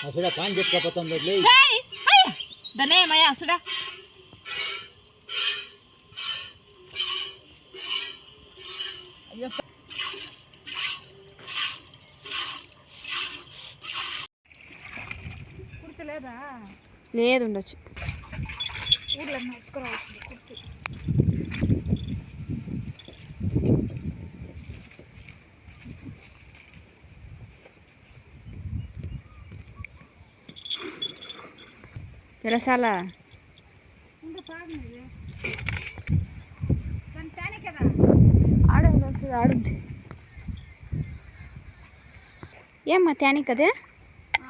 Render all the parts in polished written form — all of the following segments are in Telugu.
అసలు పాన్ చెప్పుకోపోతుంది దనే మయా అసడా అయ్యో కుర్తలేదా లేదు ఉండొచ్చు ఊర్లో ఎత్తుకురావచ్చు కుర్తి తెలసాల ఆడుద్ది ఏమ్మా త్యానికి కదే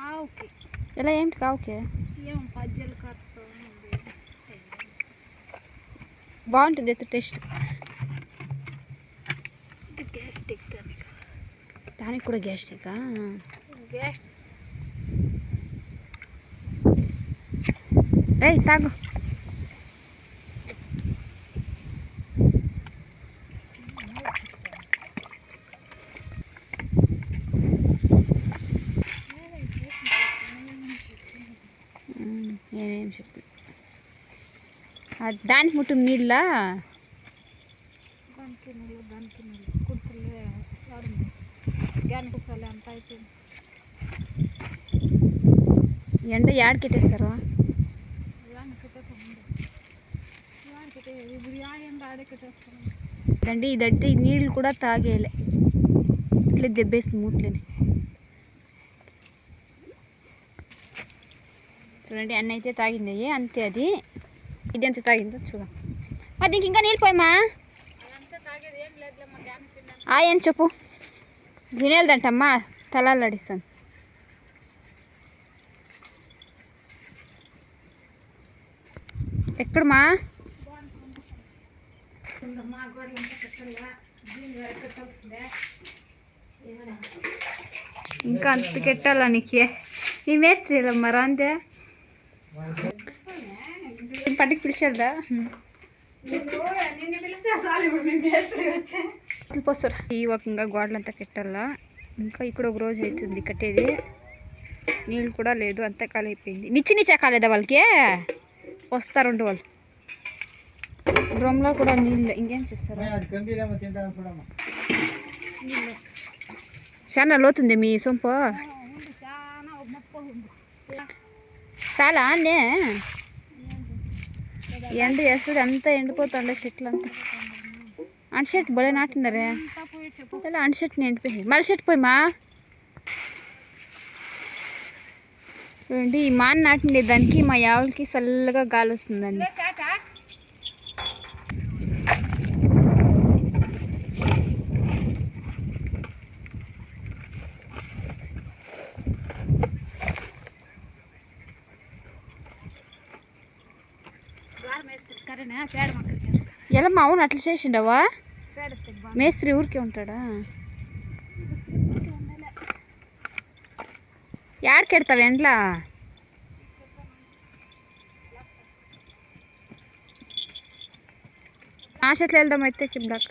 ఆవుకి ఎలా ఏంటి కావుకే ఏం పజ్జలు కరుస్తూ బాగుంటుంది ఎత్తు టేస్ట్ గ్యాస్ట్రిక్ దానికి కూడా గ్యాస్ట్రికా గ్యాస్ ఏయ్ తాగు నేనేం చెప్పి దానికి ముట్టు నీళ్ళ దానికి కుర్తులే గ్యాన్కుసలే అంత అయిపోయింది ఎండ యాడకెట్టేస్తారు దండి ఇదంటే నీళ్ళు కూడా తాగేలే ఇట్లే దెబ్బేస్తుంది మూట్లని చూడండి అన్న అయితే తాగింది అంతే అది ఇది ఎంత తాగిందో చూద్దాం దీనికి ఇంకా నీళ్ళు పోయమా ఏం చెప్పు తినేదంటమ్మా తలాలు అడిస్తాను ఎక్కడమ్మా ఇంకా అంత కెట్టాలా నీకే ఈ మేస్త్రీలమ్మా రాంతే పట్టుకు పిలిచేదా పోస్తారు ఈ ఒకంగా గోడలంతా కట్టాలా ఇంకా ఇక్కడ ఒక రోజు అవుతుంది కట్టేది నీళ్ళు కూడా లేదు అంతా ఖాళీ అయిపోయింది నిచ్చి కాలేదా వాళ్ళకి వస్తారుంటు వాళ్ళు డ్రమ్లో కూడా నీళ్ళు ఇంకేం చేస్తారు చాలా లోతుంది మీ సొంపు చాలా అన్నే ఎండ వేస్తుంది అంతా ఎండిపోతుండే చెట్లు అంతా అంటు చెట్టు బలే నాటినారే ఇలా అంటు చెట్టుని ఎండిపోయింది మళ్ళీ చెట్టు పోయిమా చూడండి ఈ మాన్ నాటిండే దానికి మా ఆవులకి చల్లగా గాలి వస్తుందండి ఎలా మా అవును అట్లా చేసిండవా మేస్త్రి ఊరికే ఉంటాడా యాడికెడతావు ఎండ్లా ఆ చెట్లు వెళ్దాం అయితే కిందాక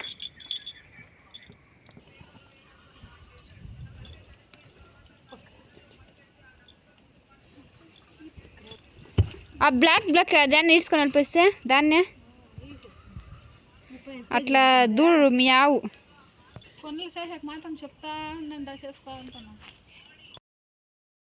ఆ బ్లాక్ దాన్ని ఈడ్చుకొని వెళ్ళిపోస్తే దాన్నే అట్లా దూడు మీ ఆవు కొన్ని చేసాక మాత్రం చెప్తా ఉండండి చేస్తా ఉంటాను